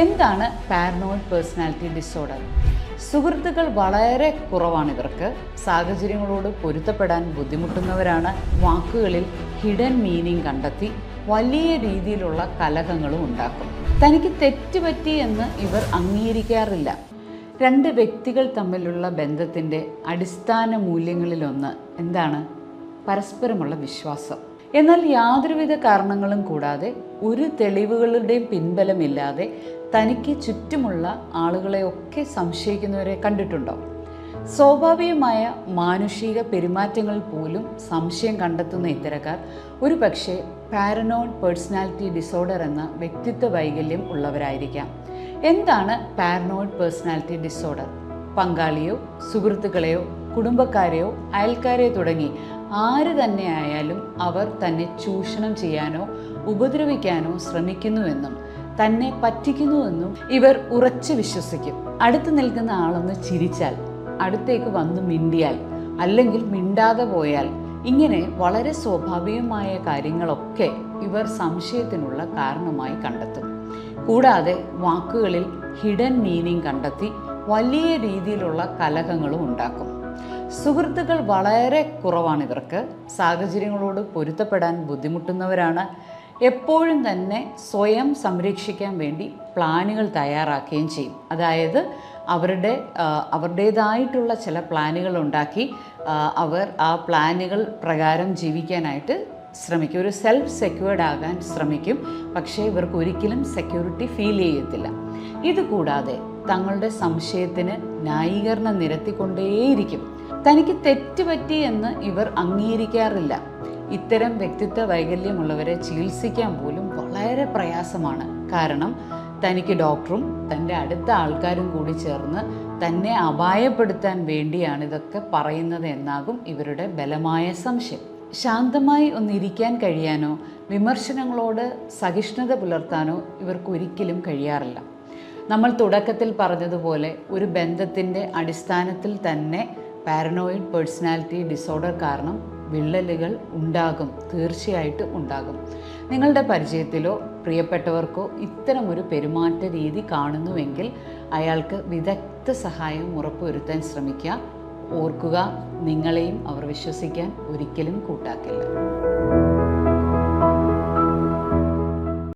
എന്താണ് paranoid personality disorder? സുഹൃത്തുക്കൾ വളരെ കുറവാണ് ഇവർക്ക്. സാഹചര്യങ്ങളോട് പൊരുത്തപ്പെടാൻ ബുദ്ധിമുട്ടുന്നവരാണ്. വാക്കുകളിൽ ഹിഡൻ മീനിങ് കണ്ടെത്തി വലിയ രീതിയിലുള്ള കലഹങ്ങളും ഉണ്ടാക്കും. തനിക്ക് തെറ്റുപറ്റി എന്ന് ഇവർ അംഗീകരിക്കാറില്ല. രണ്ട് വ്യക്തികൾ തമ്മിലുള്ള ബന്ധത്തിൻ്റെ അടിസ്ഥാന മൂല്യങ്ങളിലൊന്ന് എന്താണ്? പരസ്പരമുള്ള വിശ്വാസം. എന്നാൽ യാതൊരുവിധ കാരണങ്ങളും കൂടാതെ, ഒരു തെളിവുകളുടെയും പിൻബലമില്ലാതെ തനിക്ക് ചുറ്റുമുള്ള ആളുകളെയൊക്കെ സംശയിക്കുന്നവരെ കണ്ടിട്ടുണ്ടോ? സ്വാഭാവികമായ മാനുഷിക പെരുമാറ്റങ്ങളിൽ പോലും സംശയം കണ്ടെത്തുന്ന ഇത്തരക്കാർ ഒരു പക്ഷേ പാരനോയിഡ് പേഴ്സണാലിറ്റി ഡിസോർഡർ എന്ന വ്യക്തിത്വ വൈകല്യം ഉള്ളവരായിരിക്കാം. എന്താണ് പാരനോയിഡ് പേഴ്സണാലിറ്റി ഡിസോർഡർ? പങ്കാളിയോ സുഹൃത്തുക്കളെയോ കുടുംബക്കാരെയോ അയൽക്കാരെയോ തുടങ്ങി ആര് തന്നെ ആയാലും അവർ തന്നെ ചൂഷണം ചെയ്യാനോ ഉപദ്രവിക്കാനോ ശ്രമിക്കുന്നുവെന്നും തന്നെ പറ്റിക്കുന്നുവെന്നും ഇവർ ഉറച്ചു വിശ്വസിക്കും. അടുത്ത് നിൽക്കുന്ന ആളൊന്ന് ചിരിച്ചാൽ, അടുത്തേക്ക് വന്ന് മിണ്ടിയാൽ, അല്ലെങ്കിൽ മിണ്ടാതെ പോയാൽ, ഇങ്ങനെ വളരെ സ്വാഭാവികമായ കാര്യങ്ങളൊക്കെ ഇവർ സംശയത്തിനുള്ള കാരണമായി കണ്ടെത്തും. കൂടാതെ വാക്കുകളിൽ ഹിഡൻ മീനിങ് കണ്ടെത്തി വലിയ രീതിയിലുള്ള കലഹങ്ങളും ഉണ്ടാക്കും. സുഹൃത്തുക്കൾ വളരെ കുറവാണ് ഇവർക്ക്. സാഹചര്യങ്ങളോട് പൊരുത്തപ്പെടാൻ ബുദ്ധിമുട്ടുന്നവരാണ്. എപ്പോഴും തന്നെ സ്വയം സംരക്ഷിക്കാൻ വേണ്ടി പ്ലാനുകൾ തയ്യാറാക്കുകയും ചെയ്യും. അതായത് അവരുടേതായിട്ടുള്ള ചില പ്ലാനുകൾ ഉണ്ടാക്കി അവർ ആ പ്ലാനുകൾ പ്രകാരം ജീവിക്കാനായിട്ട് ശ്രമിക്കും. ഒരു സെൽഫ് സെക്യൂർഡ് ആകാൻ ശ്രമിക്കും. പക്ഷേ ഇവർക്ക് ഒരിക്കലും സെക്യൂരിറ്റി ഫീൽ ചെയ്യത്തില്ല. ഇതുകൂടാതെ തങ്ങളുടെ സംശയത്തിന് ന്യായീകരണം നിരത്തിക്കൊണ്ടേയിരിക്കും. തനിക്ക് തെറ്റുപറ്റി എന്ന് ഇവർ അംഗീകരിക്കാറില്ല. ഇത്തരം വ്യക്തിത്വ വൈകല്യമുള്ളവരെ ചികിത്സിക്കാൻ പോലും വളരെ പ്രയാസമാണ്. കാരണം തനിക്ക് ഡോക്ടറും തൻ്റെ അടുത്ത ആൾക്കാരും കൂടി ചേർന്ന് തന്നെ അപായപ്പെടുത്താൻ വേണ്ടിയാണ് ഇതൊക്കെ പറയുന്നത് എന്നാകും ഇവരുടെ ബലമായ സംശയം. ശാന്തമായി ഒന്നിരിക്കാൻ കഴിയാനോ വിമർശനങ്ങളോട് സഹിഷ്ണുത പുലർത്താനോ ഇവർക്ക് ഒരിക്കലും കഴിയാറില്ല. നമ്മൾ തുടക്കത്തിൽ പറഞ്ഞതുപോലെ ഒരു ബന്ധത്തിൻ്റെ അടിസ്ഥാനത്തിൽ തന്നെ പാരനോയിഡ് പേഴ്സണാലിറ്റി ഡിസോർഡർ കാരണം വിള്ളലുകൾ ഉണ്ടാകും, തീർച്ചയായിട്ടും ഉണ്ടാകും. നിങ്ങളുടെ പരിചയത്തിലോ പ്രിയപ്പെട്ടവർക്കോ ഇത്തരമൊരു പെരുമാറ്റ രീതി കാണുന്നുവെങ്കിൽ അയാൾക്ക് വിദഗ്ധ സഹായം ഉറപ്പുവരുത്താൻ ശ്രമിക്കുക. ഓർക്കുക, നിങ്ങളെയും അവർ വിശ്വസിക്കാൻ ഒരിക്കലും കൂട്ടാക്കില്ല.